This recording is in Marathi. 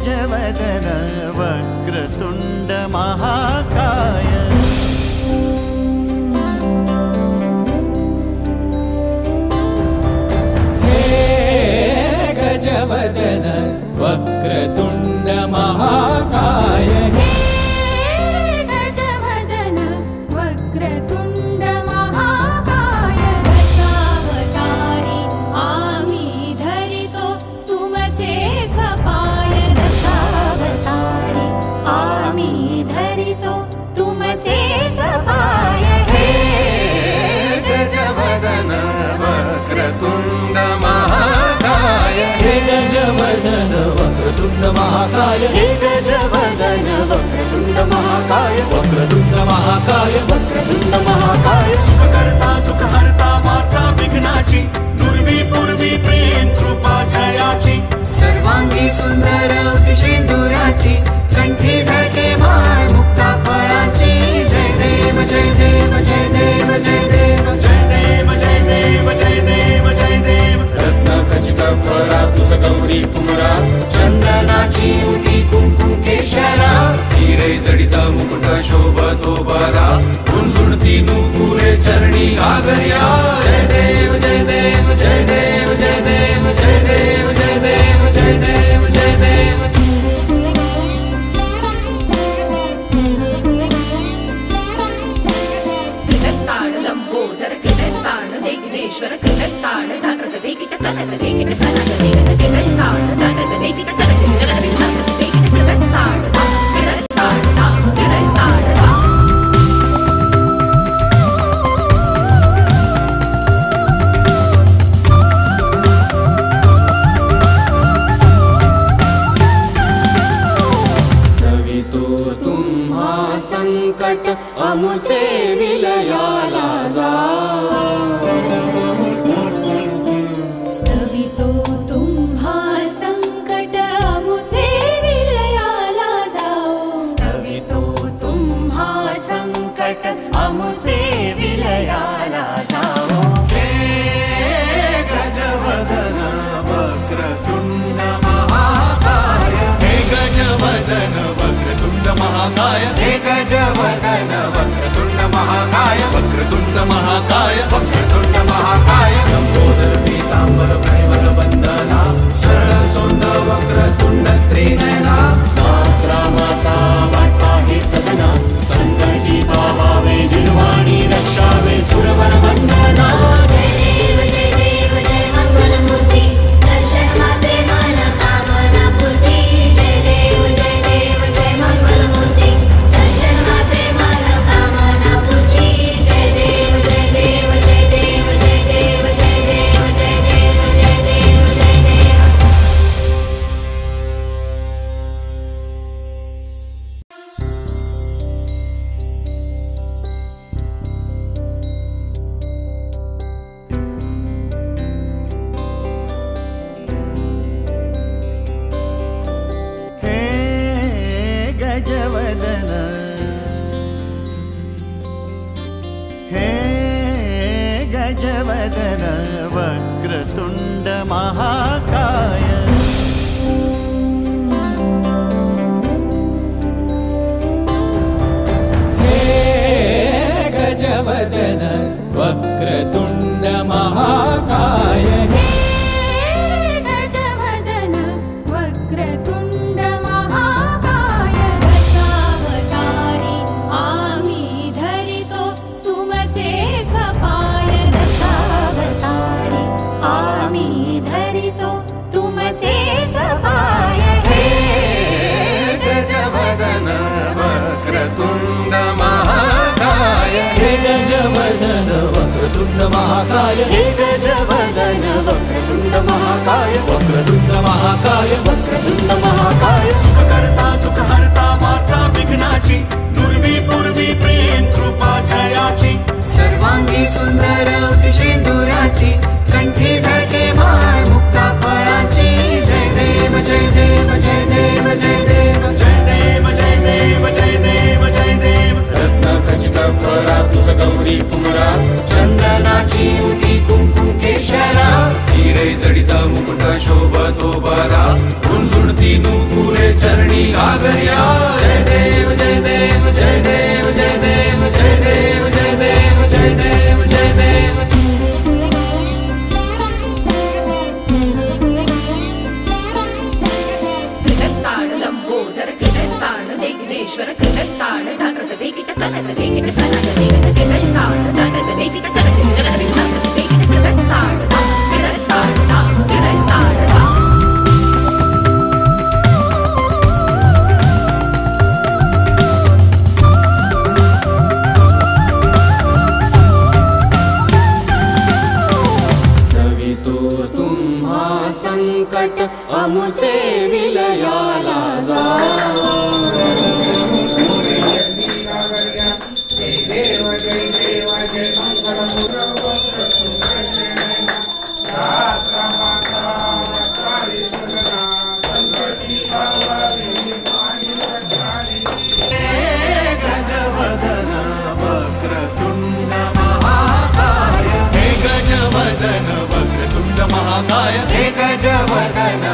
गजवदन वक्रतुंड महाकाय गजवदन वक्रतुंड महाकाय गजवदन वक्रतुंड महाकाय दशावतारी आम्ही धरितो तुमचेच पाय दशावतारी आम्ही धरितो तुमचेच पाय हे गजवदन वक्रतुंड महाकाय हे गजवदन वक्रतुंड महाकाय हे गजवदन वक्रतुंड महाकाय वक्रतुंड महाकाय वक्रतुंड महाकाय सुखकर्ता दुःखहर्ता माता विघ्नाची नुर्वी पूर्वी प्रेम कृपा जयाची सर्वांगी सुंदर सिंदुराची कंठी झळके माळ मुक्ता फळाची जय देव जय देव जय देव जय देव जय देव जय देव जय देव जय देव रत्न खचित फरा तुझ गौरी कुमरा चंदनाची उटी कुंकुम केशरा हिरे जडित मुकुट शोभतो बरा गुंजुणती नुपुरे चरणी घागर्या जय देव जय देव जय देव जय देव जय देव जय देव जय देव जय देव कृतताण लंबोदर कृतताण विघ्नेश्वर कृतताण धनत देकिट कनक देकिट कनक देकिट कृतताण धनत देकिट कनक देकिट धनत देकिट कृतताण कृतताण कृतताण स्तवितो तुम्हा संकट अमुचे विलयाला जा स्तवितो तुम्हा संकट अमुचे विलयाला जाओ स्तवितो तुम्हा संकट अमुचे विलयाला जाओ हे गजवदन वक्रतुंड महाकाय हे गजवदन वक्रतुंड महाकाय हे गजवदन वक्रतुंड महाकाय वक्रतुंड महाकाय वक्रतुंड महाकाय लंबोदर पीतांबर परिमल वंदना सरळ सोंड वक्रतुंड त्रिनयना दास रामाचा वाटा हे सदना संकटी पावावे निर्वाणी रक्षावे सुरवर वंदना जय देव जय मंगलमूर्ती दर्शन मात्रे मन कामना पूर्ती जय देव जय मंगलमूर्ती दर्शन मात्रे मन कामना पूर्ती जय देव जय देव जय देव जय देव जय देव जय देव जय देव जय देव हे गजवदन हे गजवदन वक्रतुंड महाकाय हे गजवदन वक्रतुंड महाकाय गजवदन वक्रतुंड महाकाय दशावतारी आम्ही धरितो तुमचेच पाय दशावतारी आम्ही धरितो तुमचेच पाय हे गजवदन वक्रतुंड महाकाय हे गजवदन वक्रतुंड महाकाय हे गजवदन वक्रतुंड महाकाय वक्रतुंड महाकाय वक्रतुंड महाकाय सुखकर्ता दुःखहर्ता माता विघ्नाची नुर्वी पूर्वी प्रेम कृपा जयाची सर्वांगी सुंदर सिंदुराची कंठी झळके माळ मुक्ता फळाची जय देव जय देव जय देव जय देव जय देव जय देव जय देव जय देव रत्न खचित फरा तुझ गौरी कुमरा चंदनाची उटी कुंकुम केशरा हिरे जडित मुकुट शोभतो बरा गुंजुणती नुपुरे पाणी घागर्या जय देव जय देव जय देव जय देव जय देव जय देव जय देव जय देव कृतत्ताण लंबोदर कृतत्ताण विघ्नेश्वर कृतत्ताण धनद देकिट कनक देकिट कनक देकिट कृतत्ताण धनद देकिट कनक देकिट कनक देकिट कृतत्ताण कृतत्ताण कृतत्ताण संकट अमुचे विलयाला जा गजवदन वक्रतुंड महाकाय हे गजवदन वक्रतुंड महाकाय हे गजवदन